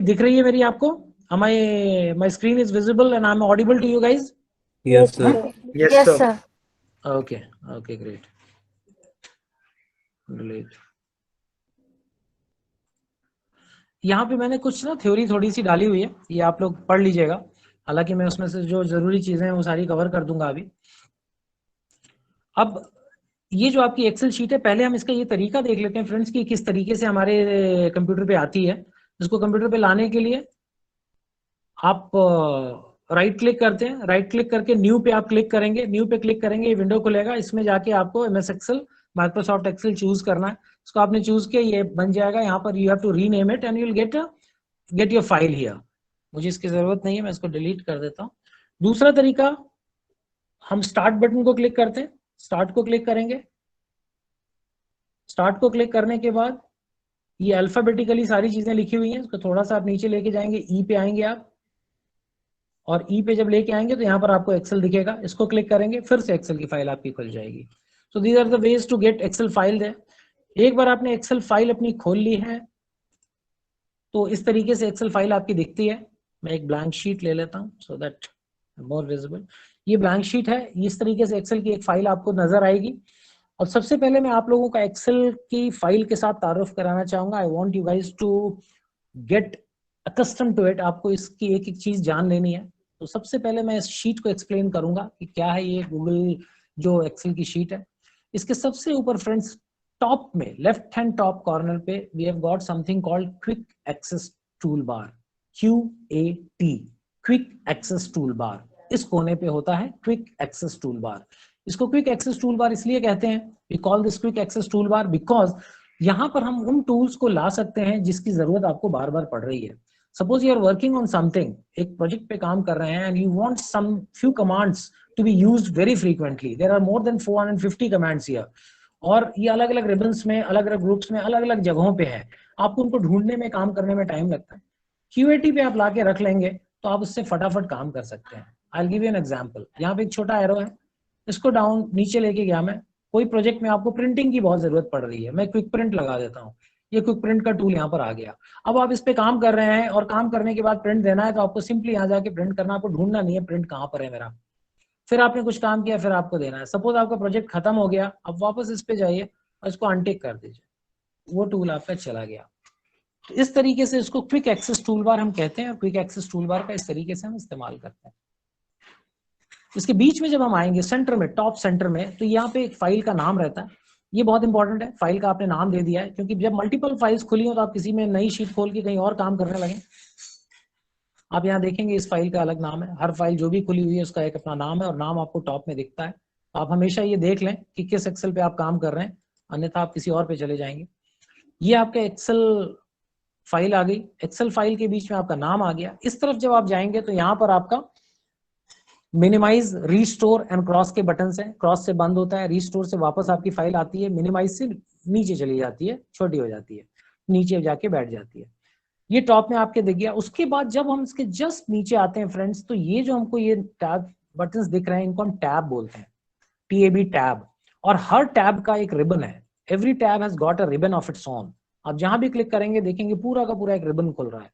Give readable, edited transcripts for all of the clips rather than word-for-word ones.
दिख रही है मेरी आपको? My screen is visible and I am audible to you guys? Yes, sir. Yes, sir. Okay okay great. Delete. यहाँ पे मैंने कुछ ना थ्योरी थोड़ी सी डाली हुई है, ये आप लोग पढ़ लीजिएगा। हालांकि मैं उसमें से जो जरूरी चीजें हैं वो सारी कवर कर दूंगा अभी। अब ये जो आपकी एक्सेल शीट है, पहले हम इसका ये तरीका देख लेते हैं फ्रेंड्स कि किस तरीके से हमारे कंप्यूटर पे आती है। इसको कंप्यूटर पे लाने के लिए आप राइट क्लिक करते हैं, राइट क्लिक करके न्यू पे आप क्लिक करेंगे, न्यू पे क्लिक करेंगे ये विंडो खुलेगा। इसमें जाके आपको MS Excel Microsoft Excel choose करना है। इसको आपने चूज किया, ये बन जाएगा। यहाँ पर you have to rename it and you will get your file here. मुझे इसकी जरूरत नहीं है, मैं इसको डिलीट कर देता हूँ। दूसरा तरीका, हम स्टार्ट बटन को क्लिक करते हैं, स्टार्ट को क्लिक करेंगे। स्टार्ट को क्लिक करने के बाद ये अल्फाबेटिकली सारी चीजें लिखी हुई हैं, इसको थोड़ा सा आप नीचे लेके जाएंगे, ई पे आएंगे आप, और ई पे जब लेके आएंगे तो यहाँ पर आपको एक्सेल दिखेगा। इसको क्लिक करेंगे, फिर से एक्सेल की फाइल आपकी खुल जाएगी। So these are the ways to get Excel file there. एक बार आपने एक्सेल फाइल अपनी खोल ली है तो इस तरीके से एक्सेल फाइल आपकी दिखती है। मैं एक ब्लैंक शीट ले लेता हूँ सो दैट मोर विजिबल। ये ब्लैंक शीट है, इस तरीके से एक्सेल की एक फाइल आपको नजर आएगी। और सबसे पहले मैं आप लोगों का एक्सेल की फाइल के साथ तारुफ कराना चाहूंगा। I want you guys to get accustom to it. आपको इसकी एक एक चीज जान लेनी है। तो सबसे पहले मैं इस शीट को एक्सप्लेन करूंगा कि क्या है ये गूगल जो एक्सेल की शीट है। इसके सबसे ऊपर फ्रेंड्स टॉप में लेफ्ट हैंड टॉप कॉर्नर पे we have got something called quick access tool bar, QAT, quick access tool bar. इस कोने पे होता है क्विक एक्सेस टूल बार। इसको क्विक एक्सेस टूल बार इसलिए कहते हैं, we call this quick access tool bar because यहाँ पर हम उन टूल्स को ला सकते हैं जिसकी जरूरत आपको बार बार पड़ रही है। Suppose you are working on something, एक प्रोजेक्ट पे काम कर रहे हैं and you want some few commands to be used very frequently. There are more than 450 commands here, और ये अलग अलग रिबन्स में, अलग अलग ग्रुप्स में, अलग अलग जगहों पे है। आपको उनको ढूंढने में, काम करने में टाइम लगता है। QAT पे आप लाके रख लेंगे तो आप उससे फटाफट काम कर सकते हैं। I will give you an example. यहाँ पे एक छोटा एरो है, इसको डाउन नीचे लेके गया मैं। कोई प्रोजेक्ट में आपको प्रिंटिंग की बहुत जरूरत पड़ रही है, मैं क्विक प्रिंट लगा देता हूँ। ये क्विक प्रिंट का टूल यहाँ पर आ गया। अब आप इस पे काम कर रहे हैं और काम करने के बाद प्रिंट देना है तो आपको सिंपली यहाँ जाके प्रिंट करना, आपको ढूंढना नहीं है प्रिंट कहाँ पर है मेरा। फिर आपने कुछ काम किया, फिर आपको देना है। सपोज आपका प्रोजेक्ट खत्म हो गया, अब वापस इस पे जाइए और इसको अनटिक कर दीजिए, वो टूल आपका चला गया। तो इस तरीके से इसको क्विक एक्सेस टूल बार हम कहते हैं, और क्विक एक्सेस टूल बार का इस तरीके से हम इस्तेमाल करते हैं। इसके बीच में जब हम आएंगे सेंटर में, टॉप सेंटर में, तो यहाँ पे एक फाइल का नाम रहता है। ये बहुत इंपॉर्टेंट है, फाइल का आपने नाम दे दिया है, क्योंकि जब मल्टीपल फाइल्स खुली हो तो आप किसी में नई शीट खोल के कहीं और काम करने लगे। आप यहाँ देखेंगे इस फाइल का अलग नाम है, हर फाइल जो भी खुली हुई है उसका एक अपना नाम है, और नाम आपको टॉप में दिखता है। आप हमेशा ये देख लें कि किस एक्सेल पे आप काम कर रहे हैं, अन्यथा आप किसी और पे चले जाएंगे। ये आपका एक्सेल फाइल आ गई, एक्सेल फाइल के बीच में आपका नाम आ गया। इस तरफ जब आप जाएंगे तो यहाँ पर आपका मिनिमाइज, रीस्टोर एंड क्रॉस के बटन है। क्रॉस से बंद होता है, रीस्टोर से वापस आपकी फाइल आती है, मिनिमाइज से नीचे चली जाती है, छोटी हो जाती है, नीचे जाके बैठ जाती है। ये टॉप में आपके दिख गया। उसके बाद जब हम इसके जस्ट नीचे आते हैं फ्रेंड्स, तो ये जो हमको ये टैब बटन्स दिख रहे हैं इनको हम टैब बोलते हैं, TAB टैब। और हर टैब का एक रिबन है, every tab has got a ribbon of its own. आप जहां भी क्लिक करेंगे देखेंगे पूरा का पूरा एक रिबन खुल रहा है।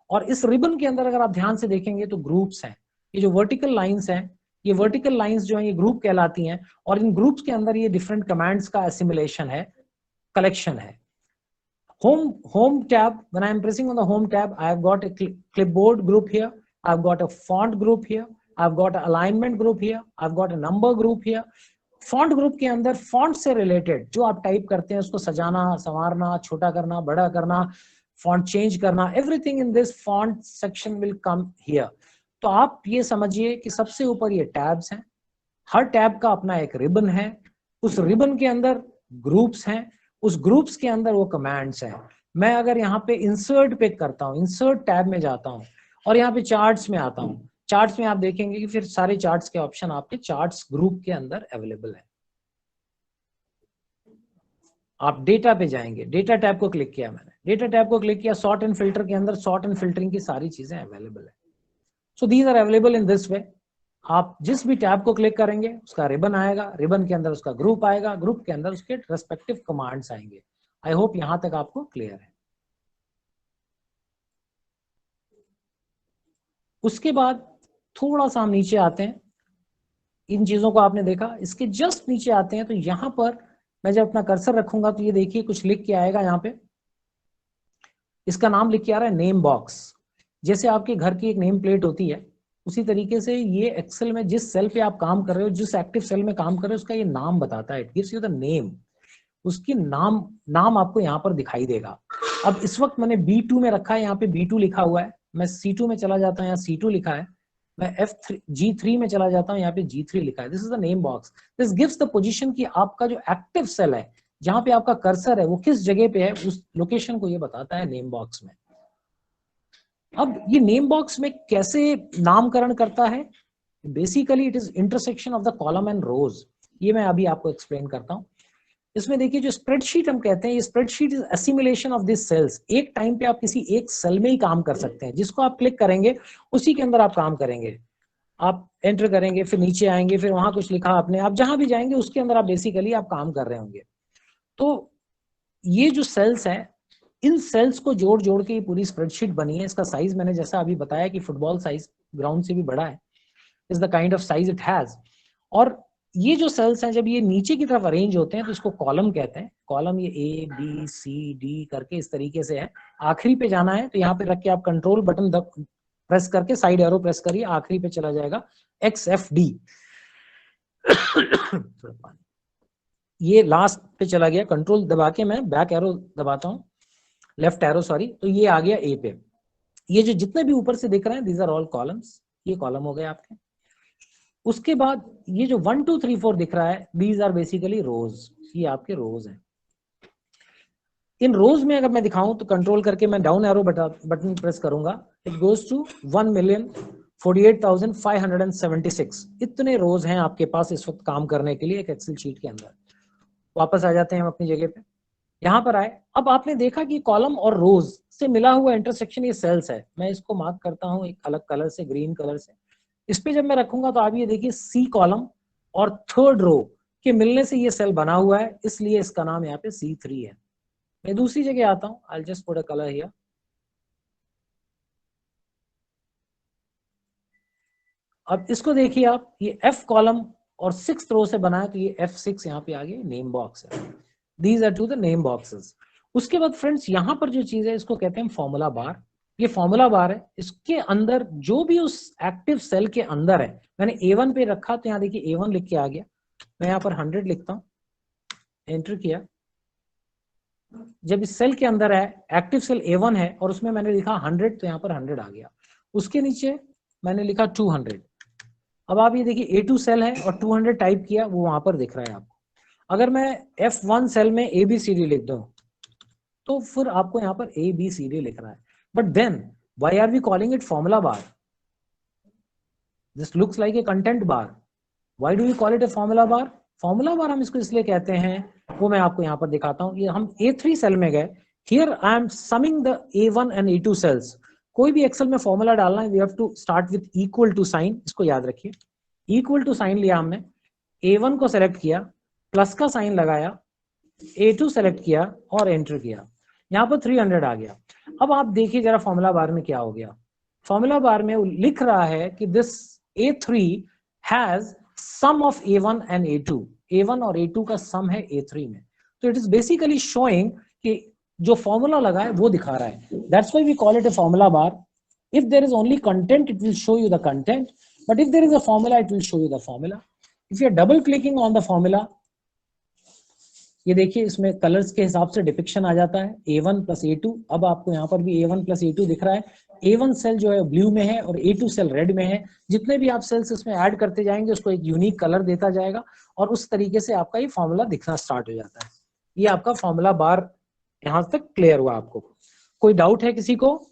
और इस रिबन के अंदर अगर आप ध्यान से देखेंगे तो ग्रुप्स हैं। ये जो वर्टिकल लाइंस हैं, ये वर्टिकल लाइंस जो है ये ग्रुप कहलाती हैं, और इन ग्रुप्स के अंदर ये डिफरेंट कमांड्स का एसिमुलेशन है, कलेक्शन है। Home tab, when I am pressing on the home tab, I have got a clipboard group here, I've got a font group here, I've got an alignment group here, I've got a number group here. Font group के अंदर font से related जो आप type करते हैं उसको सजाना, संवारना, छोटा करना, बड़ा करना, फॉन्ट चेंज करना, everything in this font section will come here. तो आप ये समझिए कि सबसे ऊपर ये टैब्स हैं, हर टैब का अपना एक रिबन है, उस रिबन के अंदर ग्रुप्स हैं, उस ग्रुप्स के अंदर वो कमांड्स हैं। मैं अगर यहाँ पे इंसर्ट पे करता हूँ, इंसर्ट टैब में जाता हूँ और यहाँ पे चार्ट्स में आता हूँ, चार्ट्स में आप देखेंगे कि फिर सारे चार्ट्स के ऑप्शन आपके चार्ट्स ग्रुप के अंदर अवेलेबल है। आप डेटा पे जाएंगे, डेटा टैब को क्लिक किया मैंने, डेटा टैब को क्लिक किया, सॉर्ट एंड फिल्टर के अंदर सॉर्ट एंड फिल्टरिंग की सारी चीजें अवेलेबल है। So these are available in this way. आप जिस भी टैब को क्लिक करेंगे उसका रिबन आएगा, रिबन के अंदर उसका ग्रुप आएगा, ग्रुप के अंदर उसके रेस्पेक्टिव कमांड्स आएंगे। आई होप यहां तक आपको क्लियर है। उसके बाद थोड़ा सा हम नीचे आते हैं, इन चीजों को आपने देखा, इसके जस्ट नीचे आते हैं तो यहाँ पर मैं जब अपना कर्सर रखूंगा तो ये देखिए कुछ लिख के आएगा, यहाँ पे इसका नाम लिख के आ रहा है नेम बॉक्स। जैसे आपके घर की एक नेम प्लेट होती है, उसी तरीके से ये एक्सेल में जिस सेल पे आप काम कर रहे हो, जिस एक्टिव सेल में काम कर रहे हो, उसका ये नाम बताता है, it gives you the name. उसकी नाम आपको यहाँ पर दिखाई देगा। अब इस वक्त मैंने B2 में रखा है, यहाँ पे B2 लिखा हुआ है, मैं C2 में चला जाता हूँ, यहाँ C2 लिखा है, मैं G3 में चला जाता हूँ, यहाँ पे G3 लिखा है। This is the name box. This gives the position कि आपका जो एक्टिव सेल है, जहां पे आपका कर्सर है, वो किस जगह पे है, उस लोकेशन को ये बताता है नेम बॉक्स में। अब ये नेम बॉक्स में कैसे नामकरण करता है, basically it is intersection of the column and rows. ये मैं अभी आपको एक्सप्लेन करता हूँ। इसमें देखिए जो स्प्रेडशीट हम कहते हैं, ये spreadsheet is assimilation of this cells. एक टाइम पे आप किसी एक सेल में ही काम कर सकते हैं, जिसको आप क्लिक करेंगे उसी के अंदर आप काम करेंगे। आप एंटर करेंगे, फिर नीचे आएंगे, फिर वहां कुछ लिखा आपने, आप जहां भी जाएंगे उसके अंदर आप बेसिकली आप काम कर रहे होंगे। तो ये जो सेल्स है, इन सेल्स को जोड़ जोड़ के ये पूरी स्प्रेडशीट बनी है। इसका साइज मैंने जैसा अभी बताया कि फुटबॉल साइज, ग्राउंड से भी बड़ा है, is the kind of size it has. और ये जो सेल्स हैं जब ये नीचे की तरफ अरेंज होते हैं तो इसको कॉलम कहते हैं। कॉलम ये A B C D करके इस तरीके से है। आखिरी पे जाना है तो यहाँ पे रख के आप कंट्रोल बटन प्रेस करके साइड एरो प्रेस करिए, आखिरी पे चला जाएगा XFD। ये लास्ट पे चला गया, कंट्रोल दबा के मैं बैक एरो दबाता हूँ, लेफ्ट एरो सॉरी, तो ये आ गया A पे। ये जो जितने भी ऊपर से दिख रहे हैं, दीज आर ऑल कॉलम्स, ये कॉलम हो गए आपके। उसके बाद ये जो 1 2 3 4 दिख रहा है, दीज आर बेसिकली रोज, ये आपके रोज हैं। इन रोज में अगर मैं दिखाऊं तो कंट्रोल करके मैं डाउन एरो बटन प्रेस करूंगा, इट गोज टू 1,48,576। इतने रोज हैं आपके पास इस वक्त काम करने के लिए एक एक्सेल शीट के अंदर। वापस आ जाते हैं हम अपनी जगह पे, यहाँ पर आए। अब आपने देखा कि कॉलम और रोज से मिला हुआ इंटरसेक्शन ये सेल्स है। मैं इसको मार्क करता हूँ एक अलग कलर से, ग्रीन कलर से। इस पे जब मैं रखूंगा तो आप ये देखिए C कॉलम और थर्ड रो के मिलने से ये सेल बना हुआ है, इसलिए इसका नाम यहाँ पे C3 है। मैं दूसरी जगह आता हूँ, I just put a colour here. अब इसको देखिए आप, ये F कॉलम और 6th रो से बना है, तो ये F6 यहाँ पे आगे नेम बॉक्स है। These are two the name boxes. उसके बाद फ्रेंड्स यहाँ पर जो चीज है इसको कहते हैं फॉर्मूला बार। ये फॉर्मूला बार है, इसके अंदर जो भी उस एक्टिव सेल के अंदर है, मैंने A1 पे रखा तो यहाँ देखिए A1 लिख के आ गया। मैं यहाँ पर 100 लिखता हूँ, एंटर किया। जब इस सेल के अंदर है, एक्टिव सेल A1 है और उसमें मैंने लिखा 100 तो यहाँ पर 100 आ गया। उसके नीचे मैंने लिखा 200। अब आप ये देखिए A2 सेल है और 200 टाइप किया, वो वहां पर दिख रहा है आपको। अगर मैं F1 सेल में ABCD लिख दूं तो फिर आपको यहाँ पर ABCD लिख रहा है। But then why are we calling it formula bar? This looks like a content bar, why do we call it a formula bar? Formula bar हम इसको इसलिए कहते हैं, वो मैं आपको यहाँ पर दिखाता हूँ। ये हम A3 सेल में गए, here I am summing the A1 and A2 cells. कोई भी एक्सेल में फॉर्मूला डालना है, we have to start with equal to sign, इसको याद रखिए। इक्वल टू साइन लिया हमने, A1 को सेलेक्ट किया, प्लस का साइन लगाया, A2 सेलेक्ट किया और एंटर किया, यहाँ पर 300 आ गया। अब आप देखिए जरा फॉर्मूला बार में क्या हो गया। फॉर्मूला बार में लिख रहा है कि this A3 has sum of A1 and A2। A1 और A2 का सम है A3 में। तो इट इज बेसिकली शोइंग कि जो फॉर्मूला लगा है वो दिखा रहा है। That's why we call it a formula bar. If there is only content, it will show you the content, but if there is a formula, it will show you the formula. If you are double clicking on the formula, ये देखिए इसमें colours के हिसाब से depiction आ जाता है, A1 plus A2। अब आपको यहाँ पर भी A1 प्लस A2 दिख रहा है। A1 सेल जो है ब्लू में है और A2 सेल रेड में है। जितने भी आप सेल्स इसमें ऐड करते जाएंगे उसको एक यूनिक कलर देता जाएगा और उस तरीके से आपका ये फॉर्मूला दिखना स्टार्ट हो जाता है। ये आपका फॉर्मूला बार, यहाँ तक क्लियर हुआ आपको? कोई डाउट है किसी को?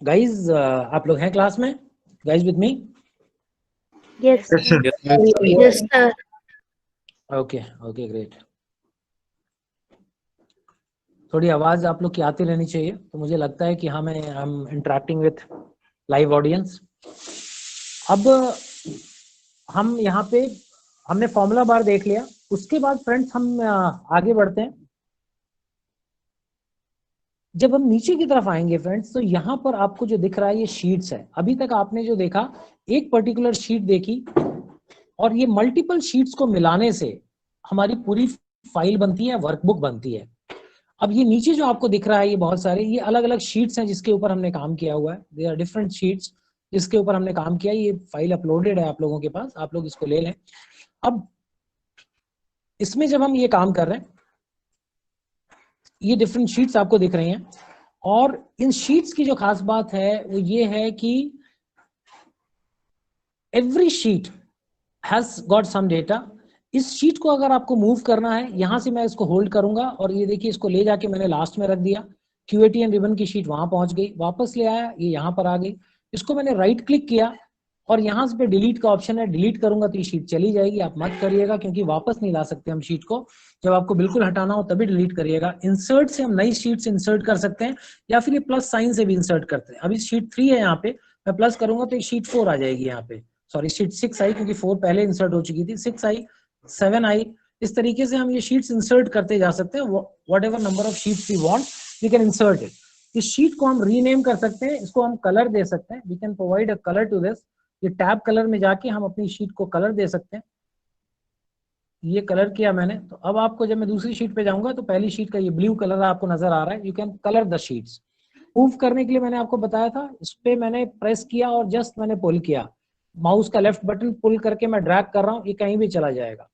गाइज आप लोग हैं क्लास में? Guys with me? Yes, sir. Yes, sir. Okay okay great. थोड़ी आवाज आप लोग की आती रहनी चाहिए, तो मुझे लगता है कि हाँ मैं I am interacting with live audience. अब हम यहाँ पे हमने फॉर्मूला बार देख लिया। उसके बाद फ्रेंड्स हम आगे बढ़ते हैं। जब हम नीचे की तरफ आएंगे फ्रेंड्स, तो यहाँ पर आपको जो दिख रहा है ये शीट्स है। अभी तक आपने जो देखा एक पर्टिकुलर शीट देखी, और ये मल्टीपल शीट्स को मिलाने से हमारी पूरी फाइल बनती है, वर्कबुक बनती है। अब ये नीचे जो आपको दिख रहा है ये बहुत सारे ये अलग अलग शीट्स हैं जिसके ऊपर हमने काम किया हुआ है। दे आर डिफरेंट शीट्स जिसके ऊपर हमने काम किया। ये फाइल अपलोडेड है आप लोगों के पास, आप लोग इसको ले लें। अब इसमें जब हम ये काम कर रहे हैं, ये डिफरेंट शीट्स आपको दिख रही हैं, और इन शीट्स की जो खास बात है वो ये है कि every sheet has got some data. इस शीट को अगर आपको मूव करना है, यहां से मैं इसको होल्ड करूंगा और ये देखिए इसको ले जाके मैंने लास्ट में रख दिया। क्यूएटी एंड रिबन की शीट वहां पहुंच गई, वापस ले आया, ये यहां पर आ गई। इसको मैंने राइट क्लिक किया और यहाँ पे डिलीट का ऑप्शन है, डिलीट करूंगा तो ये शीट चली जाएगी। आप मत करिएगा क्योंकि वापस नहीं ला सकते हम शीट को। जब आपको बिल्कुल हटाना हो तभी डिलीट करिएगा। इंसर्ट से हम नई शीट्स इंसर्ट कर सकते हैं, या फिर ये प्लस साइन से भी इंसर्ट करते हैं। अभी शीट 3 है यहाँ पे, मैं प्लस करूंगा तो शीट 4 आ जाएगी यहाँ पे। सॉरी, शीट 6 आई क्योंकि 4 पहले इंसर्ट हो चुकी थी। 6 आई, 7 आई। इस तरीके से हम ये शीट्स इंसर्ट करते जा सकते हैं। Whatever number of sheets we want we can insert it. इस शीट को हम रीनेम कर सकते हैं, इसको हम कलर दे सकते हैं। We can provide a colour to this. ये टैब कलर में जाके हम अपनी शीट को कलर दे सकते हैं। ये कलर किया मैंने, तो अब आपको जब मैं दूसरी शीट पे जाऊंगा तो पहली शीट का ये ब्लू कलर आपको नजर आ रहा है। You can colour the sheets. Move करने के लिए मैंने आपको बताया था, इस पे मैंने प्रेस किया और जस्ट मैंने पुल किया। माउस का लेफ्ट बटन पुल करके मैं ड्रैग कर रहा हूँ, ये कहीं भी चला जाएगा।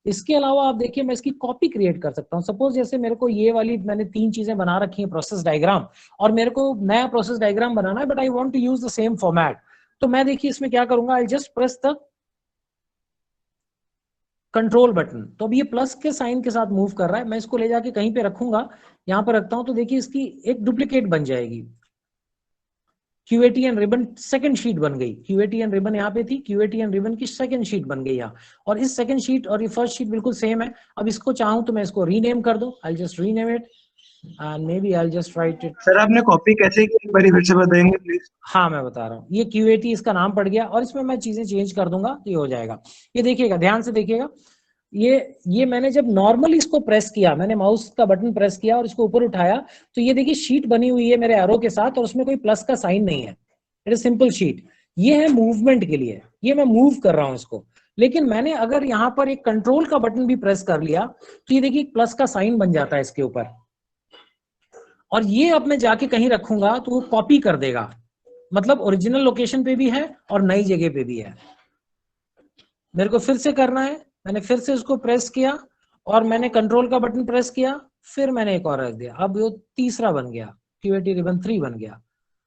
इसके अलावा आप देखिए मैं इसकी कॉपी क्रिएट कर सकता हूँ। सपोज जैसे मेरे को ये वाली मैंने 3 चीजें बना रखी हैं प्रोसेस डायग्राम, और मेरे को नया प्रोसेस डायग्राम बनाना है, but I want to use the same format. तो मैं देखिए इसमें क्या करूंगा, I just press the control button. तो अब ये प्लस के साइन के साथ मूव कर रहा है। मैं इसको ले जाके कहीं पे रखूंगा, यहाँ पर रखता हूं तो देखिए इसकी एक डुप्लीकेट बन जाएगी। क्यूएटी एंड रिबन सेकंड शीट बन गई। क्यूएटी एंड रिबन यहाँ पे थी, क्यूएटी एंड रिबन की सेकंड शीट बन गई यहाँ। और इस सेकंड शीट और ये फर्स्ट शीट बिल्कुल सेम है। अब इसको चाहूं तो मैं इसको रीनेम कर दूं। I just rename it and maybe I just write it. Sir आपने कॉपी कैसे की, एक बार फिर से बताएंगे प्लीज? हाँ मैं बता रहा हूँ, ये क्यूएटी इसका नाम पड़ गया, और इसमें मैं चीजें चेंज कर दूंगा तो ये हो जाएगा। ये देखिएगा, ध्यान से देखिएगा, ये मैंने जब नॉर्मल इसको प्रेस किया, मैंने माउस का बटन प्रेस किया और इसको ऊपर उठाया, तो ये देखिए शीट बनी हुई है मेरे एरो के साथ, और उसमें कोई प्लस का साइन नहीं है। It is simple sheet. ये है मूवमेंट के लिए, ये मैं मूव कर रहा हूं इसको। लेकिन मैंने अगर यहाँ पर एक कंट्रोल का बटन भी प्रेस कर लिया तो ये देखिए प्लस का साइन बन जाता है इसके ऊपर। और ये अब मैं जाके कहीं रखूंगा तो वो कॉपी कर देगा, मतलब ओरिजिनल लोकेशन पे भी है और नई जगह पे भी है। मेरे को फिर से करना है, मैंने फिर से उसको प्रेस किया और मैंने कंट्रोल का बटन प्रेस किया, फिर मैंने एक और रख दिया। अब वो तीसरा बन गया, क्यूएटी रिबन 3 बन गया।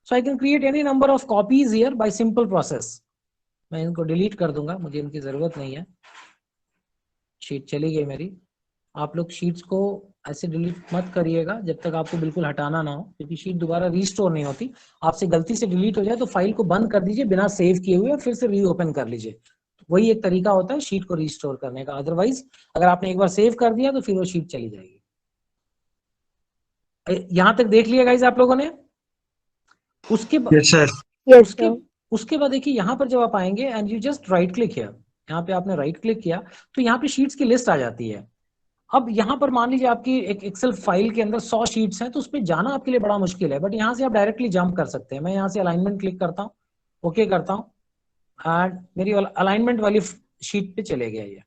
So I can create any number of copies here by simple process. मैं इनको डिलीट कर दूंगा, मुझे इनकी जरूरत नहीं है। शीट चली गई मेरी। आप लोग शीट्स को ऐसे डिलीट मत करिएगा जब तक आपको बिल्कुल हटाना ना हो, क्योंकि शीट दोबारा रीस्टोर नहीं होती। आपसे गलती से डिलीट हो जाए तो फाइल को बंद कर दीजिए बिना सेव किए हुए और फिर से रीओपन कर लीजिए। वही एक तरीका होता है शीट को रिस्टोर करने का। अदरवाइज अगर आपने एक बार सेव कर दिया तो फिर वो शीट चली जाएगी। यहां तक देख लिया गाइस आप लोगों ने? उसके उसके बाद देखिए यहाँ पर जब आप आएंगे and you just right click here, यहाँ पे आपने राइट क्लिक किया तो यहाँ पे शीट्स की लिस्ट आ जाती है। अब यहाँ पर मान लीजिए आपकी एक एक्सेल फाइल के अंदर 100 शीट्स हैं, तो उस पर जाना आपके लिए बड़ा मुश्किल है, बट यहाँ से आप डायरेक्टली जंप कर सकते हैं। मैं यहाँ से अलाइनमेंट क्लिक करता हूँ, ओके करता हूँ, एंड मेरी अलाइनमेंट वाली शीट पे चले गया ये।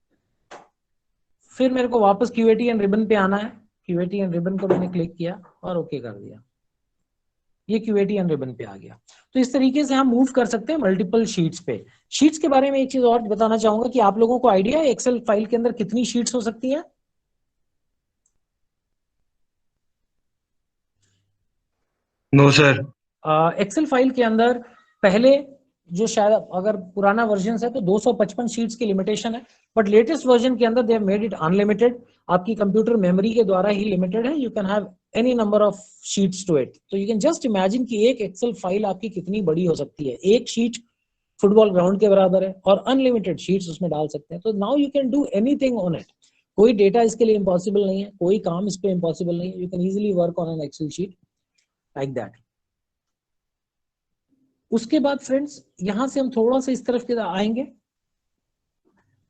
फिर मेरे को वापस क्यूएटी एंड रिबन पे आना है। क्यूएटी एंड रिबन को मैंने क्लिक किया और ओके कर दिया, ये क्यूएटी एंड रिबन पे आ गया। तो इस तरीके से हम मूव कर सकते हैं मल्टीपल शीट्स पे। शीट्स के बारे में एक चीज और बताना चाहूंगा कि आप लोगों को आइडिया है एक्सेल फाइल के अंदर कितनी शीट्स हो सकती हैं? No sir. एक्सेल फाइल के अंदर पहले जो शायद अगर पुराना वर्जन है तो 255 शीट्स की लिमिटेशन है, बट लेटेस्ट वर्जन के अंदर they have made it unlimited. आपकी कंप्यूटर मेमोरी के द्वारा ही लिमिटेड है। You can have any number of sheets to it. तो यू कैन जस्ट इमेजिन कि एक एक्सेल फाइल आपकी कितनी बड़ी हो सकती है। एक शीट फुटबॉल ग्राउंड के बराबर है और अनलिमिटेड शीट्स उसमें डाल सकते हैं। तो now you can do anything on it. कोई डेटा इसके लिए इम्पॉसिबल नहीं है, कोई काम इस पे इम्पॉसिबल नहीं है। You can easily work on an Excel sheet like that. उसके बाद फ्रेंड्स यहां से हम थोड़ा सा इस तरफ के आएंगे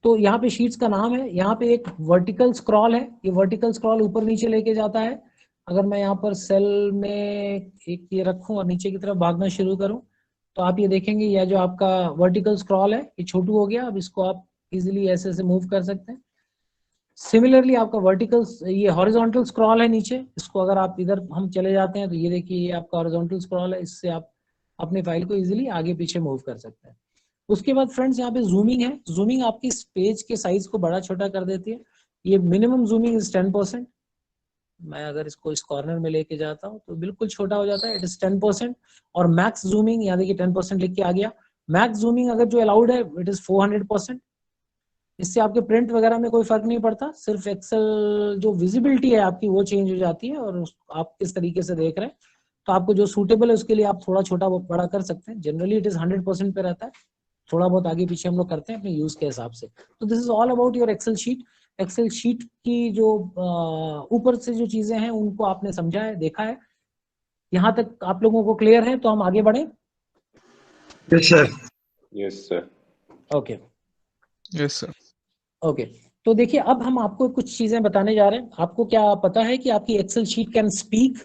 तो यहाँ पे शीट्स का नाम है, यहाँ पे एक वर्टिकल स्क्रॉल है, ये वर्टिकल स्क्रॉल ऊपर नीचे लेके जाता है। अगर मैं यहाँ पर सेल में एक ये रखूं और नीचे की तरफ भागना शुरू करूं तो आप ये देखेंगे यह जो आपका वर्टिकल स्क्रॉल है ये छोटू हो गया। अब इसको आप इजीली ऐसे ऐसे मूव कर सकते हैं। सिमिलरली आपका वर्टिकल ये हॉरिजॉन्टल स्क्रॉल है नीचे, इसको अगर आप इधर हम चले जाते हैं तो ये देखिए ये आपका हॉरिजॉन्टल स्क्रॉल है, इससे आप अपने फाइल को इजीली आगे पीछे मूव कर सकते हैं। उसके बाद फ्रेंड्स यहाँ पे जूमिंग है। जूमिंग आपकी पेज के साइज को बड़ा छोटा कर देती है। ये मिनिमम जूमिंग इज 10%। मैं अगर इसको इस कॉर्नर में लेके जाता हूँ तो बिल्कुल छोटा हो जाता है, इट इज 10%। और मैक्स जूमिंग यहाँ देखिए 10% लिख के आ गया। मैक्स जूमिंग अगर जो अलाउड है इट इज 400%। इससे आपके प्रिंट वगैरह में कोई फर्क नहीं पड़ता, सिर्फ एक्सेल जो विजिबिलिटी है आपकी वो चेंज हो जाती है और आप किस तरीके से देख रहे हैं। तो आपको जो सूटेबल है उसके लिए आप थोड़ा छोटा बड़ा कर सकते हैं। जनरली इट इज 100% पे रहता है, थोड़ा बहुत आगे पीछे हम लोग करते हैं अपने यूज के हिसाब से। तो this is all about your Excel sheet. Excel sheet की जो ऊपर से जो चीजें हैं उनको आपने समझा है, देखा है, यहाँ तक आप लोगों को क्लियर है? तो हम आगे बढ़े। Yes sir. Yes sir. Okay yes sir. Okay, तो देखिए अब हम आपको कुछ चीजें बताने जा रहे हैं। आपको क्या पता है कि आपकी Excel sheet can speak?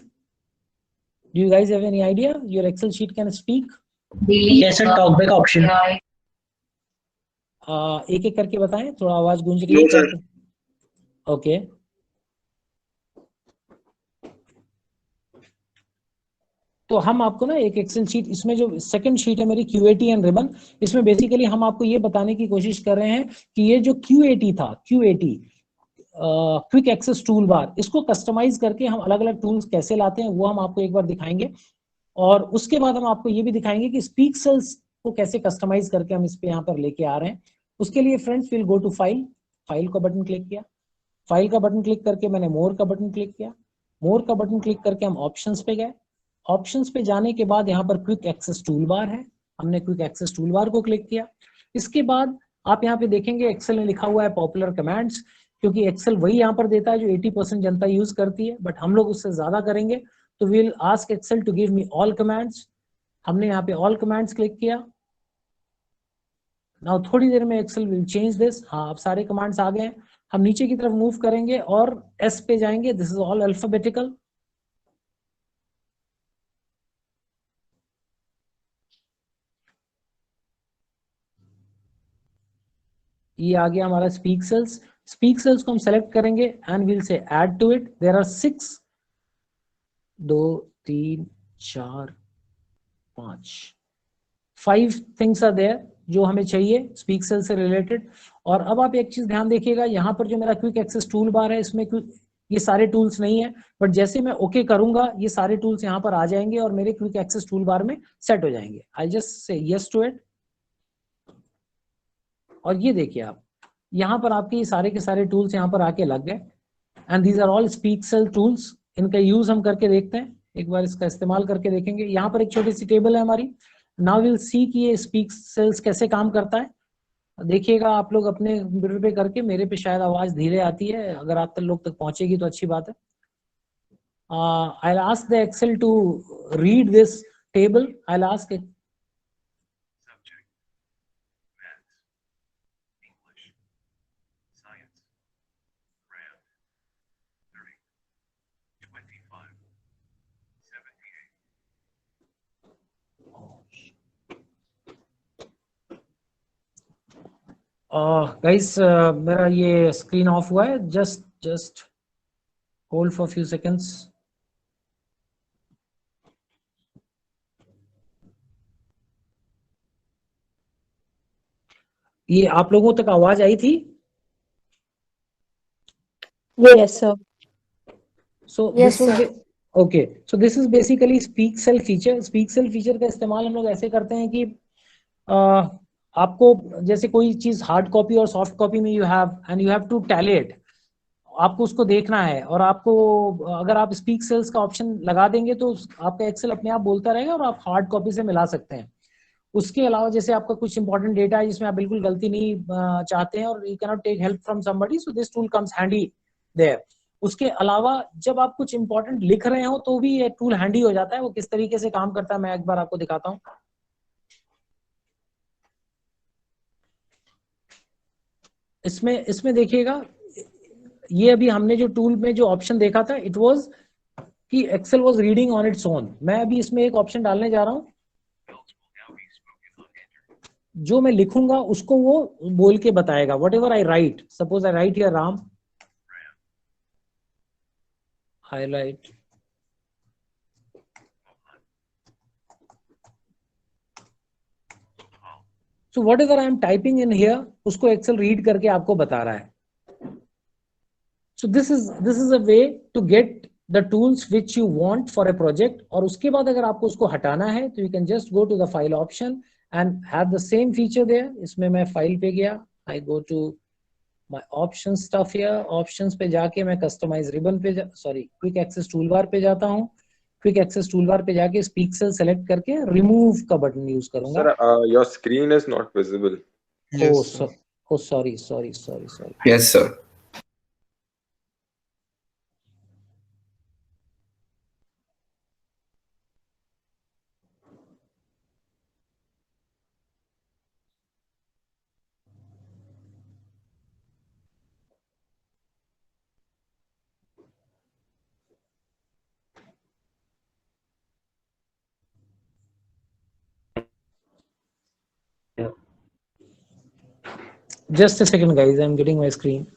Do you guys have any idea your Excel sheet can speak? Yes sir, talkback option. एक एक करके बताएं, थोड़ा आवाज गूंज रही नो है। सर। ओके, तो हम आपको ना एक एक्सेल शीट, इसमें जो सेकंड शीट है मेरी क्यूएटी एंड रिबन, इसमें बेसिकली हम आपको ये बताने की कोशिश कर रहे हैं कि ये जो क्यूएटी था, क्यूएटी क्विक एक्सेस टूल बार, इसको कस्टमाइज करके हम अलग अलग टूल्स कैसे लाते हैं वो हम आपको एक बार दिखाएंगे। और उसके बाद हम आपको ये भी दिखाएंगे कि स्पीक सेल्स को कैसे कस्टमाइज करके हम इस पे यहाँ पर लेके आ रहे हैं। उसके लिए friends will go to file, file का बटन क्लिक किया, फाइल का बटन क्लिक करके मैंने मोर का बटन क्लिक किया, मोर का बटन क्लिक करके हम ऑप्शंस पे गए। ऑप्शंस पे जाने के बाद यहाँ पर क्विक एक्सेस टूल बार है, हमने क्विक एक्सेस टूल बार को क्लिक किया। इसके बाद आप यहाँ पे देखेंगे एक्सेल में लिखा हुआ है पॉपुलर कमांड्स, क्योंकि एक्सेल वही यहाँ पर देता है जो 80% जनता यूज करती है, बट हम लोग उससे ज्यादा करेंगे। तो will ask Excel to give me all commands. हमने यहाँ पे ऑल कमांड्स क्लिक किया। नाउ थोड़ी देर में एक्सेल विल चेंज दिस। हाँ, अब सारे कमांड्स आ गए हैं। हम नीचे की तरफ मूव करेंगे और एस पे जाएंगे। This is all alphabetical. ये आ गया हमारा स्पीक सेल्स। स्पीक सेल्स को हम सेलेक्ट करेंगे and will say add to it. There are 6, 2 3 4 5 5 things are there जो हमें चाहिए स्पीक सेल से रिलेटेड। और अब आप एक चीज ध्यान देखिएगा, यहाँ पर जो मेरा क्विक एक्सेस टूल बार है इसमें ये सारे टूल्स नहीं है, बट जैसे मैं ओके करूंगा ये सारे टूल्स यहाँ पर आ जाएंगे और मेरे क्विक एक्सेस टूल बार में सेट हो जाएंगे। I just say yes to it. और ये देखिए आप यहाँ पर आपके ये सारे के सारे टूल्स यहाँ पर आके लग गए and these are all speak cell tools. इनका यूज हम करके देखते हैं, एक बार इसका इस्तेमाल करके देखेंगे। यहाँ पर एक छोटी सी टेबल है हमारी। नाउ विल सी कि ये स्पीक सेल्स कैसे काम करता है। देखिएगा आप लोग अपने कंप्यूटर पे करके, मेरे पे शायद आवाज धीरे आती है, अगर आप तक लोग तक पहुंचेगी तो अच्छी बात है। I'll ask the Excel to read this table. I'll ask it. Subject, math, English, science, math, 30, 25, 78. Guys, मेरा ये स्क्रीन ऑफ हुआ है, just hold for a few seconds. ये आप लोगों तक आवाज आई थी? Yes, sir. So Yes, this was sir. okay. So this is basically speak cell feature. Speak cell feature का इस्तेमाल हम लोग ऐसे करते हैं कि आपको जैसे कोई चीज हार्ड कॉपी और सॉफ्ट कॉपी में you have to tally it, आपको उसको देखना है, और आपको अगर आप स्पीक सेल्स का ऑप्शन लगा देंगे तो आपका एक्सेल अपने आप बोलता रहेगा और आप हार्ड कॉपी से मिला सकते हैं। उसके अलावा जैसे आपका कुछ इंपॉर्टेंट डेटा है जिसमें आप बिल्कुल गलती नहीं चाहते हैं और you can not take help from somebody, so this tool comes handy there. उसके अलावा जब आप कुछ इंपॉर्टेंट लिख रहे हो तो भी ये टूल हैंडी हो जाता है। वो किस तरीके से काम करता है मैं एक बार आपको दिखाता हूँ। इसमें इसमें देखिएगा, ये अभी हमने जो टूल में जो ऑप्शन देखा था, इट वाज कि Excel was reading on its own. मैं अभी इसमें एक ऑप्शन डालने जा रहा हूँ, जो मैं लिखूंगा उसको वो बोल के बताएगा। What ever I right, suppose I right here Ram, highlight, so what ever I am typing in here, उसको एक्सेल रीड करके आपको बता रहा है। So this is a way to get the tools which you want for a project. और उसके बाद अगर आपको उसको हटाना है तो you can just go to the file option and have the same feature there. इसमें मैं फाइल पे गया, I go to my options stuff here, options पे जाके मैं customize ribbon पे quick access toolbar पे जाता हूँ। quick access toolbar पे जाके speak cell select करके remove का बटन यूज करूंगा। Sir, your screen is not visible. sorry. Yes, sir. Just a second, guys. I'm getting my screen.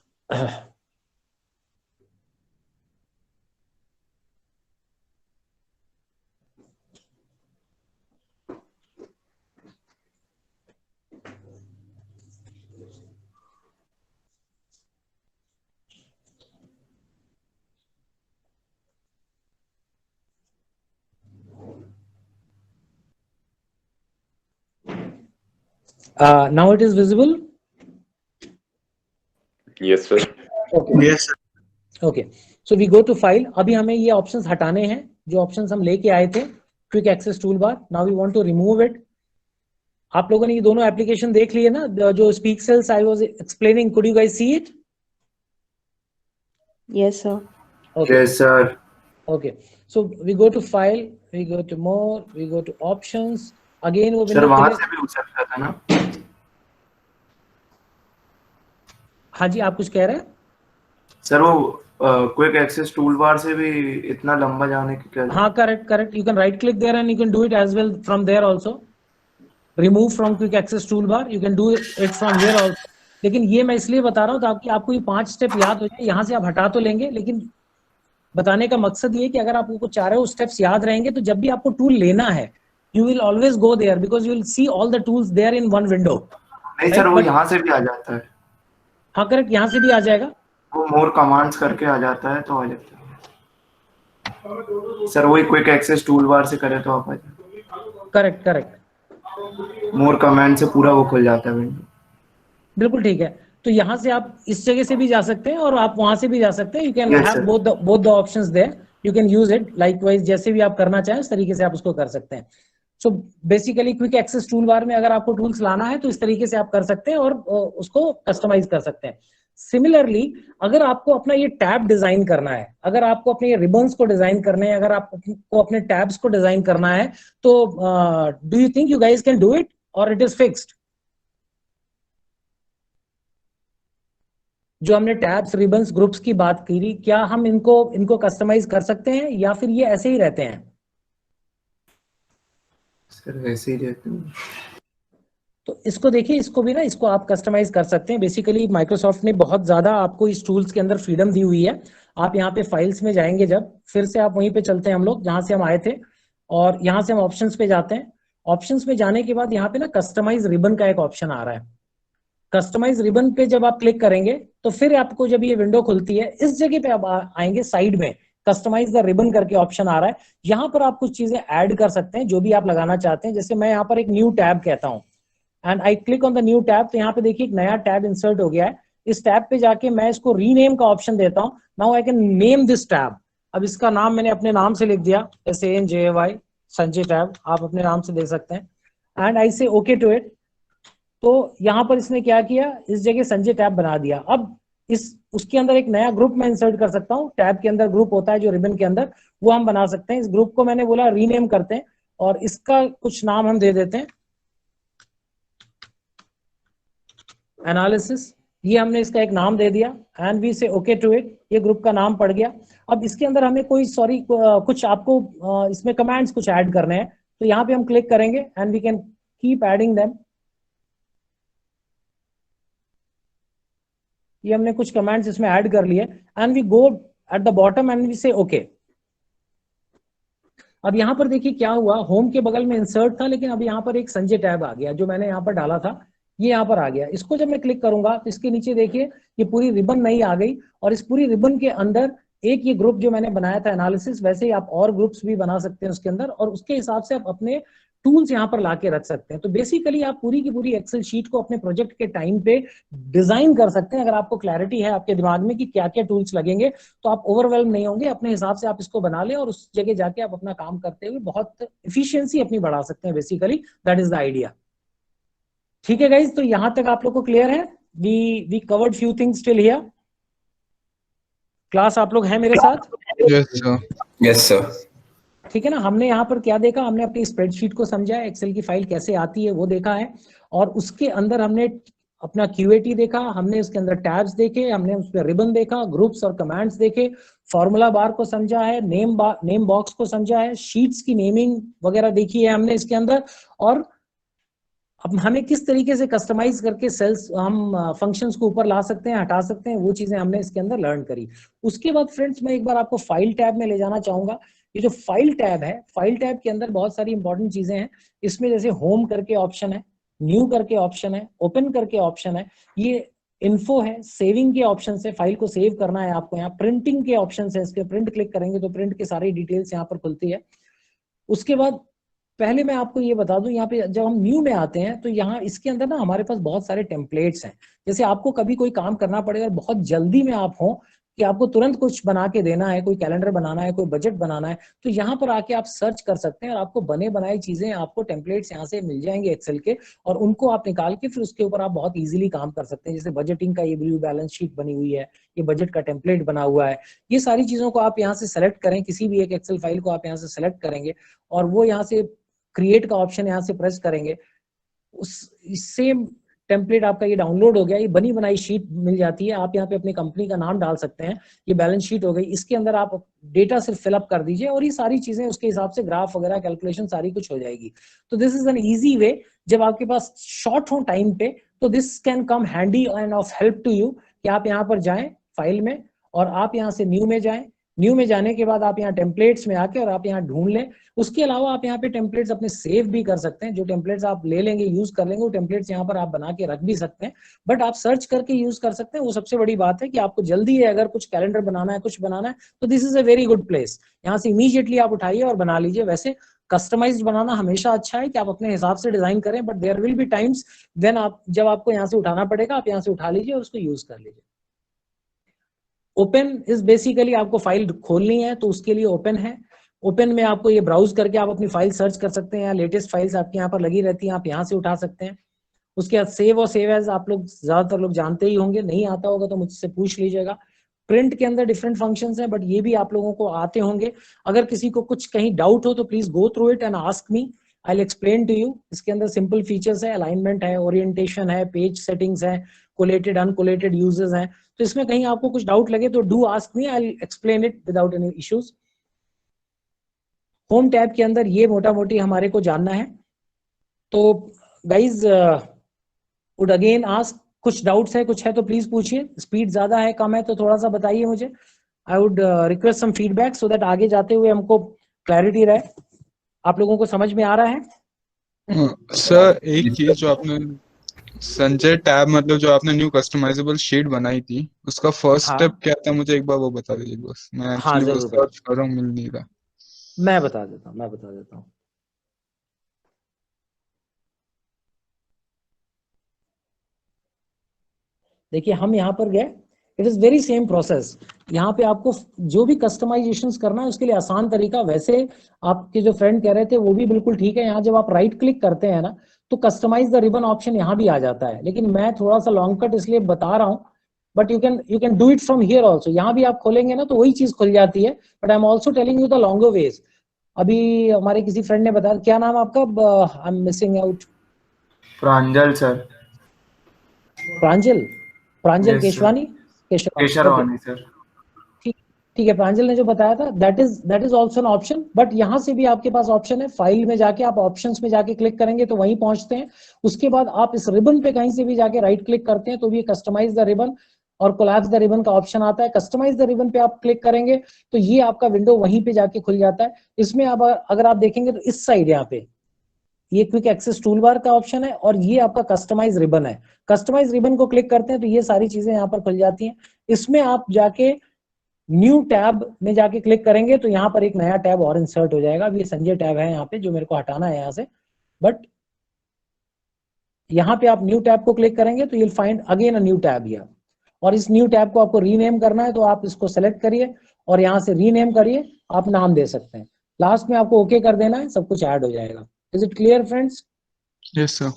Now it is visible. Yes, sir. Okay. Yes, sir. Okay. So we go to file. अभी हमें ये options हटाने हैं, जो options हम लेके आए थे quick access tool bar. Now we want to remove it. आप लोगों ने ये दोनों एप्लीकेशन देख लिए ना, जो speak cells I was explaining, could you guys see it? Yes, sir. Okay. Yes, sir. Okay. So we go to file, we go to more, we go to options. Again वो sir वहां से भी हो सकता था ना? हाँ जी, आप कुछ कह रहे हैं? सर वो क्विक एक्सेस टूल बार से भी इतना लंबा जाने की क्या? हाँ, correct. You can right click there and you can do it as well from there also. Remove from quick access toolbar. You can do it from here also. लेकिन ये मैं इसलिए बता रहा हूँ ताकि आपको ये 5 स्टेप याद हो जाए। यहाँ से आप हटा तो लेंगे, लेकिन बताने का मकसद ये कि अगर आपको चारों स्टेप्स याद रहेंगे तो जब भी आपको टूल लेना है, you will always go there because you will see all the tools there in one window. नहीं सर, वो यहाँ से भी आ जाता है। हाँ करेक्ट, यहाँ से भी आ जाएगा। वो मोर कमांड्स करके आ जाता है तो आ जाता है। सर वही क्विक एक्सेस टूल बार से करे तो आप आ जाए। करेक्ट। मोर कमांड से पूरा वो खुल जाता है विंडो। बिल्कुल ठीक है। तो यहाँ से आप इस जगह से भी जा सकते हैं और आप वहां से भी जा सकते हैं। You can have both the options there, you can use it likewise, जैसे भी आप करना चाहें उस तरीके से आप उसको कर सकते हैं। So basically quick access tool bar में अगर आपको टूल्स लाना है तो इस तरीके से आप कर सकते हैं और उसको कस्टमाइज कर सकते हैं। सिमिलरली अगर आपको अपना ये टैब डिजाइन करना है, अगर आपको अपने ये रिबन्स को डिजाइन करने हैं, अगर आपको अपने टैब्स को डिजाइन करना है, तो do you think you guys can do it और इट इज फिक्स्ड? जो हमने टैब्स, रिबन्स, ग्रुप्स की बात करी, क्या हम इनको कस्टमाइज कर सकते हैं या फिर ये ऐसे ही रहते हैं? सर वैसे ही रहते हैं। तो इसको देखिए, इसको भी ना, इसको आप कस्टमाइज कर सकते हैं। बेसिकली माइक्रोसॉफ्ट ने बहुत ज्यादा आपको इस टूल्स के अंदर फ्रीडम दी हुई है। आप यहाँ पे फाइल्स में जाएंगे, जब फिर से आप वहीं पे चलते हैं हम लोग जहां से हम आए थे, और यहाँ से हम ऑप्शंस पे जाते हैं। ऑप्शंस में जाने के बाद यहाँ पे ना कस्टमाइज रिबन का एक ऑप्शन आ रहा है। कस्टमाइज रिबन पे जब आप क्लिक करेंगे तो फिर आपको जब ये विंडो खुलती है, इस जगह पे आप आएंगे, साइड में कस्टमाइज द रिबन करके ऑप्शन आ रहा है। यहाँ पर आप कुछ चीजें ऐड कर सकते हैं जो भी आप लगाना चाहते हैं। जैसे मैं यहाँ पर एक न्यू टैब कहता हूँ and I click on the new tab, तो यहाँ पे देखिए एक नया टैब इंसर्ट हो गया है। इस टैब पे जाके मैं इसको रीनेम का ऑप्शन देता हूँ। Now I can name this tab. अब इसका नाम मैंने अपने नाम से लिख दिया, SANJAY संजय टैब, आप अपने नाम से दे सकते हैं। एंड आई से ओके टू इट। तो यहाँ पर इसने क्या किया, इस जगह संजय टैब बना दिया। अब उसके अंदर एक नया ग्रुप मैं इंसर्ट कर सकता हूँ। टैब के अंदर ग्रुप होता है जो रिबन के अंदर, वो हम बना सकते हैं। इस ग्रुप को मैंने बोला रीनेम करते हैं और इसका कुछ नाम हम दे देते हैं, एनालिसिस ये हमने इसका एक नाम दे दिया and we say okay to it, ये ग्रुप का नाम पड़ गया। अब इसके अंदर हमें कोई कुछ आपको इसमें कमांड्स कुछ ऐड करने हैं, तो यहाँ पे हम क्लिक करेंगे and we can keep adding them. ये हमने कुछ कमांड्स इसमें ऐड कर लिए and we go at the bottom and we say okay. अब यहाँ पर देखिए क्या हुआ, होम के बगल में इंसर्ट था, लेकिन अब यहाँ पर एक संजय टैब आ गया जो मैंने यहाँ पर डाला था, ये यहाँ पर आ गया। इसको जब मैं क्लिक करूंगा तो इसके नीचे देखिए ये पूरी रिबन नई आ गई, और इस पूरी रिबन के अंदर एक ये ग्रुप जो मैंने बनाया था एनालिसिस, वैसे ही आप और ग्रुप्स भी बना सकते हैं उसके अंदर, और उसके हिसाब से आप अपने टूल्स यहाँ पर लाके रख सकते हैं। तो बेसिकली आप पूरी की पूरी एक्सेल शीट को अपने प्रोजेक्ट के टाइम पे डिजाइन कर सकते हैं। अगर आपको क्लैरिटी है आपके दिमाग में कि क्या क्या टूल्स लगेंगे, तो आप ओवरवेल्म नहीं होंगे, अपने हिसाब से आप इसको बना लें और उस जगह जाके आप अपना काम करते हुए बहुत एफिशिएंसी अपनी बढ़ा सकते हैं। Basically that is the idea. ठीक है गाइज, तो यहां तक आप लोग को क्लियर है? We covered few things till here. Class आप लोग हैं मेरे साथ? Yes, sir. ठीक है ना। हमने यहाँ पर क्या देखा, हमने अपनी स्प्रेडशीट को समझा है, एक्सेल की फाइल कैसे आती है वो देखा है, और उसके अंदर हमने अपना QAT देखा, हमने उसके अंदर टैब्स देखे, हमने उसमें रिबन देखा, ग्रुप्स और कमांड्स देखे, फॉर्मूला बार को समझा है, नेम बॉक्स को समझा है, शीट्स की नेमिंग वगैरह देखी है हमने इसके अंदर, और अब हमें किस तरीके से कस्टमाइज करके सेल्स हम फंक्शंस को ऊपर ला सकते हैं, हटा सकते हैं, वो चीजें हमने इसके अंदर लर्न करी। उसके बाद फ्रेंड्स मैं एक बार आपको फाइल टैब में ले जाना चाहूंगा। ये जो फाइल टैब है, फाइल टैब के अंदर बहुत सारी इंपॉर्टेंट चीजें हैं। इसमें जैसे होम करके ऑप्शन है, न्यू करके ऑप्शन है, ओपन करके ऑप्शन है, ये इन्फो है, सेविंग के ऑप्शन है, फाइल को सेव करना है आपको, यहाँ प्रिंटिंग के ऑप्शन है, इसके प्रिंट क्लिक करेंगे तो प्रिंट के सारी डिटेल्स यहाँ पर खुलती है। उसके बाद पहले मैं आपको ये बता दूं, यहाँ पे जब हम न्यू में आते हैं तो यहाँ इसके अंदर ना हमारे पास बहुत सारे टेम्पलेट्स हैं। जैसे आपको कभी कोई काम करना पड़ेगा, बहुत जल्दी में आप हो कि आपको तुरंत कुछ बना के देना है, कोई कैलेंडर बनाना है, कोई बजट बनाना है, तो यहाँ पर आके आप सर्च कर सकते हैं और आपको बने बनाई चीजें, आपको टेम्पलेट्स यहाँ से मिल जाएंगे एक्सेल के, और उनको आप निकाल के फिर उसके ऊपर आप बहुत इजीली काम कर सकते हैं। जैसे बजटिंग का ये ब्लू बैलेंस शीट बनी हुई है, ये बजट का टेम्पलेट बना हुआ है, ये सारी चीजों को आप यहाँ से सेलेक्ट करें, किसी भी एक एक्सेल फाइल को आप यहाँ से सेलेक्ट करेंगे और वो यहाँ से क्रिएट का ऑप्शन यहाँ से प्रेस करेंगे, उससे टेम्पलेट आपका ये डाउनलोड हो गया, ये बनी बनाई शीट मिल जाती है। आप यहाँ पे अपनी कंपनी का नाम डाल सकते हैं, ये बैलेंस शीट हो गई, इसके अंदर आप डेटा सिर्फ फिलअप कर दीजिए और ये सारी चीजें उसके हिसाब से ग्राफ वगैरह कैलकुलेशन सारी कुछ हो जाएगी। तो this is an easy way, जब आपके पास शॉर्ट हो टाइम पे तो this can come handy and of help to you कि आप यहाँ पर जाएं फाइल में और आप यहाँ से न्यू में जाएं, न्यू में जाने के बाद आप यहाँ टेम्पलेट्स में आके और आप यहाँ ढूंढ लें। उसके अलावा आप यहाँ पे टेम्पलेट्स अपने सेव भी कर सकते हैं, जो टेम्पलेट्स आप ले लेंगे यूज कर लेंगे वो टेम्पलेट्स यहाँ पर आप बना के रख भी सकते हैं, बट आप सर्च करके यूज कर सकते हैं। वो सबसे बड़ी बात है कि आपको जल्दी है, अगर कुछ कैलेंडर बनाना है, कुछ बनाना है, तो this is a very good place, यहाँ से इमीडिएटली आप उठाइए और बना लीजिए। वैसे कस्टमाइज्ड बनाना हमेशा अच्छा है कि आप अपने हिसाब से डिजाइन करें, but there will be times when आप जब आपको यहाँ से उठाना पड़ेगा, आप यहाँ से उठा लीजिए और उसको यूज कर लीजिए। ओपन इज बेसिकली आपको फाइल खोलनी है तो उसके लिए ओपन है। ओपन में आपको ये ब्राउज करके आप अपनी फाइल सर्च कर सकते हैं, लेटेस्ट फाइल्स आपके यहाँ पर लगी रहती हैं, आप यहाँ से उठा सकते हैं। उसके बाद सेव और सेव एज आप लोग ज्यादातर लोग जानते ही होंगे, नहीं आता होगा तो मुझसे पूछ लीजिएगा। प्रिंट के अंदर डिफरेंट फंक्शंस हैं, बट ये भी आप लोगों को आते होंगे। अगर किसी को कुछ कहीं डाउट हो तो please go through it and ask me, I will explain to you. इसके अंदर सिंपल फीचर्स है, अलाइनमेंट है, ओरिएंटेशन है, पेज सेटिंग्स है, कोलेटेड अनकोलेटेड यूजेस हैं। तो इसमें कहीं आपको कुछ डाउट लगे तो do ask me, I will explain it without any issues. Home tab के अंदर ये मोटा मोटी हमारे को जानना है। तो गाइज वुड अगेन आस्क, कुछ डाउट्स है, कुछ है तो प्लीज पूछिए। स्पीड ज्यादा है कम है तो थोड़ा सा बताइए मुझे। I would request some feedback so that आगे जाते हुए हमको क्लैरिटी रहे। आप लोगों को समझ में आ रहा है? सर एक चीज जो आपने संजय टैब मतलब जो आपने न्यू कस्टमाइजेबल शीट बनाई थी उसका फर्स्ट स्टेप क्या था, मुझे एक बार वो बता दीजिए बस। मैं एक्चुअली वो सर्च कर रहा हूँ, मिल नहीं रहा। मैं बता देता हूँ। देखिए हम यहाँ पर गए, it is very same process. यहाँ पे आपको जो भी कस्टमाइजेशंस करना है उसके लिए आसान तरीका, वैसे आपके जो फ्रेंड कह रहे थे वो भी बिल्कुल ठीक है। यहाँ जब आप राइट क्लिक करते हैं ना तो कस्टमाइज द रिबन ऑप्शन यहाँ भी आ जाता है, लेकिन मैं थोड़ा सा लॉन्ग कट इसलिए बता रहा हूँ, but you can do it from here also. यहाँ भी आप खोलेंगे ना तो वही चीज खुल जाती है, but I am also telling you the longer ways. अभी हमारे किसी फ्रेंड ने बताया, क्या नाम आपका? I am missing out. Pranjal sir. Pranjal, Pranjal Yes, sir. Keshwani, Kesharwani sir. ठीक है, प्रांजल ने जो बताया था that is also an option, but यहाँ से भी आपके पास ऑप्शन है, फाइल में जाके आप ऑप्शंस में जाके क्लिक करेंगे तो वहीं पहुंचते हैं। उसके बाद आप इस रिबन पे कहीं से भी जाके राइट क्लिक करते हैं तो भी कस्टमाइज द रिबन और कोलैप्स द रिबन का ऑप्शन आता है। कस्टमाइज द रिबन पे आप क्लिक करेंगे तो ये आपका विंडो वहीं पे जाके खुल जाता है। इसमें अब अगर आप देखेंगे तो इस साइड यहाँ पे ये क्विक एक्सेस टूल बार का ऑप्शन है और ये आपका कस्टमाइज रिबन है। कस्टमाइज रिबन को क्लिक करते हैं तो ये सारी चीजें यहाँ पर खुल जाती हैं। इसमें आप जाके न्यू टैब में जाके क्लिक करेंगे तो यहाँ पर एक नया टैब और इंसर्ट हो जाएगा। अब ये संजय टैब है यहाँ पे जो मेरे को हटाना है यहाँ से, बट यहाँ पे आप न्यू टैब को क्लिक करेंगे तो you will find again a new tab here, और इस न्यू टैब को आपको रीनेम करना है तो आप इसको सेलेक्ट करिए और यहाँ से रीनेम करिए, आप नाम दे सकते हैं। लास्ट में आपको ओके कर देना है, सब कुछ ऐड हो जाएगा। Is it clear friends? Yes sir.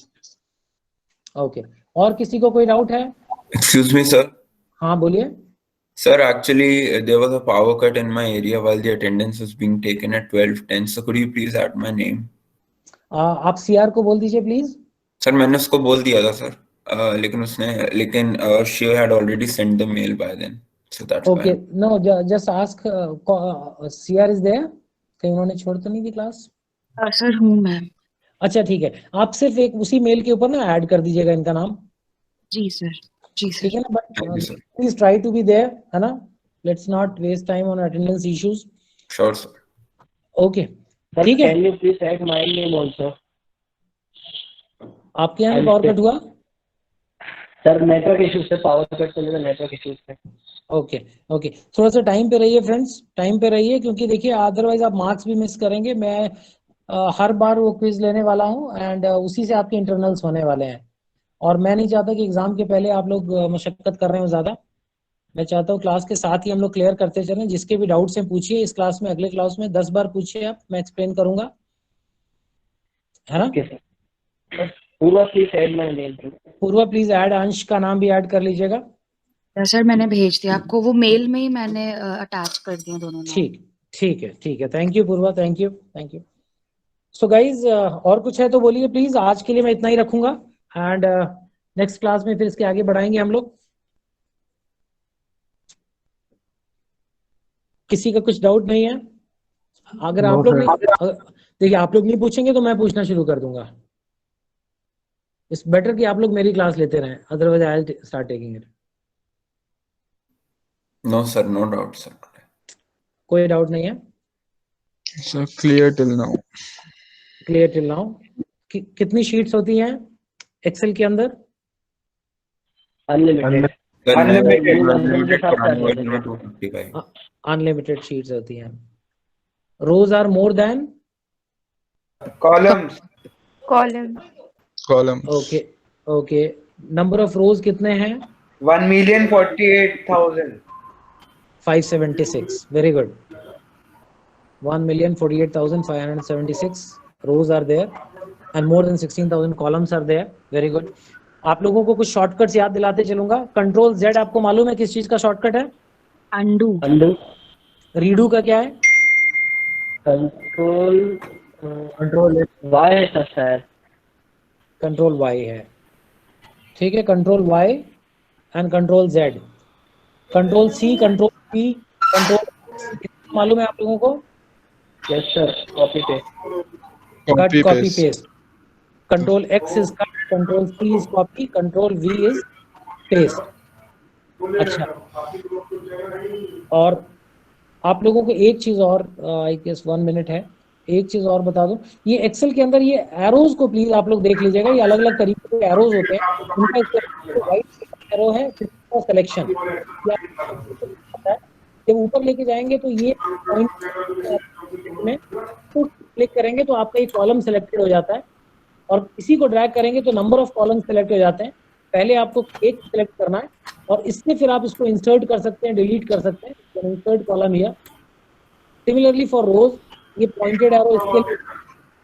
Okay, और किसी को कोई डाउट है? Excuse me, sir. हाँ बोलिए। Sir, actually, there was a power cut in my area while the attendance was being taken at 12:10. So could you please add my name? आप CR को बोल दीजिए प्लीज। Sir, मैंने उसको बोल दिया था सर, लेकिन she had already sent the mail by then. So that's okay, why. No just ask CR is there? कहीं उन्होंने छोड़ तो नहीं दी क्लास? सर हूँ मैं। अच्छा ठीक है, आप सिर्फ एक उसी मेल के ऊपर ना ऐड कर दीजिएगा इनका नाम। जी सर, जी सर। ठीक है ना, Thank you, बट sir. Please try to be there, है ना? Let's not waste time on attendance issues. Sure, sir. Okay ठीक है। Can you please add my name also? आपके यहाँ पावर कट हुआ? सर नेटवर्क इश्यू से पावर कट चले तो नेटवर्क इश्यू से। ओके ओके, थोड़ा सा टाइम पे रहिए फ्रेंड्स, टाइम पे रहिए, क्योंकि देखिए अदरवाइज आप मार्क्स भी मिस करेंगे। मैं हर बार वो क्विज लेने वाला हूँ एंड उसी से आपके इंटरनल्स होने वाले हैं, और मैं नहीं चाहता कि एग्जाम के पहले आप लोग मशक्कत कर रहे हो ज़्यादा। मैं चाहता हूँ क्लास के साथ ही हम लोग क्लियर करते चलें। जिसके भी डाउट्स हैं पूछिए इस क्लास में, अगले क्लास में 10 बार पूछिए आप, मैं एक्सप्लेन करूंगा, है ना? Okay sir. Purva please add my name. Purva please add, अंश का नाम भी ऐड कर लीजिएगा। सर मैंने भेज दिया आपको, वो मेल में ही मैंने अटैच कर दिया दोनों नाम। ठीक है, thank you Purva, thank you. So guys और कुछ है तो बोलिए प्लीज। आज के लिए मैं इतना ही रखूंगा एंड नेक्स्ट क्लास में फिर इसके आगे बढ़ाएंगे हम लोग। किसी का कुछ डाउट नहीं है? अगर आप लोग नहीं, देखिए आप लोग नहीं पूछेंगे तो मैं पूछना शुरू कर दूंगा। इट्स बेटर कि आप लोग मेरी क्लास लेते रहें, otherwise I will start taking it. No, sir. No doubt, sir. कोई डाउट नहीं है? Sir clear till now. Clear till now. कितनी शीट्स होती हैं एक्सेल के अंदर? अनलिमिटेड। Sir, Unlimited के साथ unlimited 255. अनलिमिटेड शीट्स होती हैं। Rows are more than columns. Column. Okay, number of rows कितने हैं? 1,48,000। 576। Very good. 1,48,576 rows are there and more than 16,000 columns are there. Very good. आप लोगों को कुछ शॉर्टकट्स याद दिलाते चलूंगा। कंट्रोल Z आपको मालूम है किस चीज का शॉर्टकट है? अंडू। रीडू का क्या है? कंट्रोल वाई है सर। कंट्रोल Y है, ठीक है। Control Y and control Z। Control C, control P, control मालूम है आप लोगों को? Yes sir, copy paste. Copy paste. Control X is cut, control C is copy, control V is paste. अच्छा, और आप लोगों को एक चीज और, आई गेस 1 मिनट है, एक चीज और बता दूं। ये एक्सेल के अंदर ये एरोज को प्लीज आप लोग देख लीजिएगा। ये अलग अलग तरीके के एरोज होते हैं। उनका वाइट एरो है सिलेक्शन, जब ऊपर लेके जाएंगे तो ये पॉइंट में तो क्लिक करेंगे तो आपका ये कॉलम सिलेक्टेड हो जाता है, और इसी को ड्रैग करेंगे तो नंबर ऑफ कॉलम सिलेक्ट हो जाते हैं। पहले आपको एक सिलेक्ट करना है और इससे फिर आप इसको इंसर्ट कर सकते हैं, डिलीट कर सकते हैं। Insert column here. Similarly for rows ये पॉइंटेड एरो इसके लिए।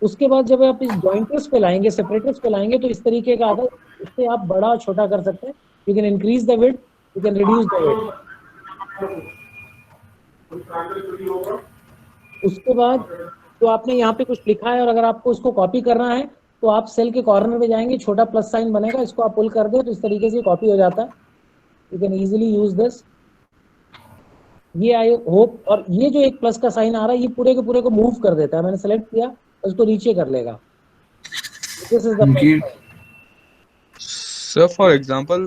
उसके बाद जब आप इस जॉइंटर्स पे लाएंगे, सेपरेटर्स पे लाएंगे तो इस तरीके का आता है। इससे आप बड़ा छोटा कर सकते हैं। You can increase the width, you can reduce the width. उसके बाद तो आपने यहाँ पे कुछ लिखा है और अगर आपको उसको कॉपी करना है तो आप सेल के कॉर्नर पे जाएंगे, छोटा प्लस साइन बनेगा, इसको आप पुल कर दे तो इस तरीके से कॉपी हो जाता है। You can easily use this. ये आई होप, और ये जो एक प्लस का साइन आ रहा है ये पूरे के पूरे को मूव कर देता है। मैंने सेलेक्ट किया, उसको नीचे कर लेगा। This is the sir for example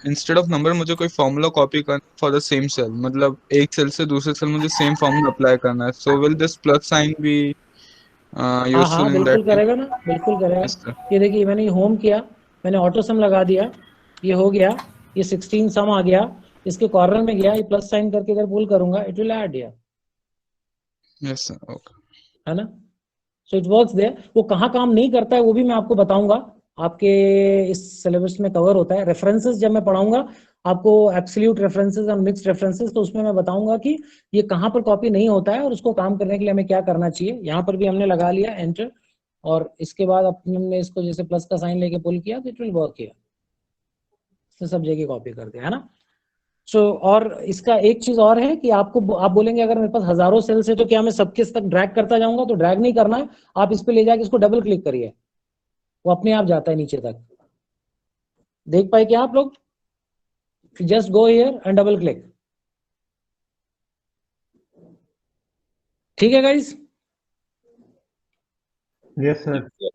instead of number मुझे कोई फॉर्मूला कॉपी करना फॉर द सेम सेल, मतलब एक सेल से दूसरे सेल मुझे सेम फॉर्मूला अप्लाई करना है, so will this plus sine be useful in बिल्कुल दैट? करेगा ना, बिल्कुल करेगा। Yes, sir. ये देखिए मैंने होम किया, मैंने ऑटो सम लगा दिया, ये हो गया, ये 16 सम आ गया, इसके कॉर्नर में गया, ये प्लस साइन करके इधर पुल करूंगा, it will add here, Yes, sir. Okay. है ना। So it works there. वो कहाँ काम नहीं करता है वो भी मैं आपको बताऊंगा, आपके इस सिलेबस में कवर होता है। रेफरेंसेस जब मैं पढ़ाऊंगा आपको, एब्सोल्यूट रेफरेंसेस और मिक्स्ड रेफरेंसेस, तो उसमें मैं बताऊंगा कि ये कहाँ पर कॉपी नहीं होता है और उसको काम करने के लिए हमें क्या करना चाहिए। यहाँ पर भी हमने लगा लिया एंटर, और इसके बाद हमने इसको जैसे प्लस का साइन लेके पुल किया तो इट विल वर्क किया, तो सब जगह कॉपी कर दिया, है ना। सो और इसका एक चीज और है कि आपको, आप बोलेंगे अगर मेरे पास हजारों सेल्स है तो क्या मैं सबके तक ड्रैग करता जाऊंगा? तो ड्रैग नहीं करना है, आप इस पे ले जाके इसको डबल क्लिक करिए, वो अपने आप जाता है नीचे तक। देख पाए क्या आप लोग? Just go here and double click. ठीक है गाइस? Yes, sir. ओके।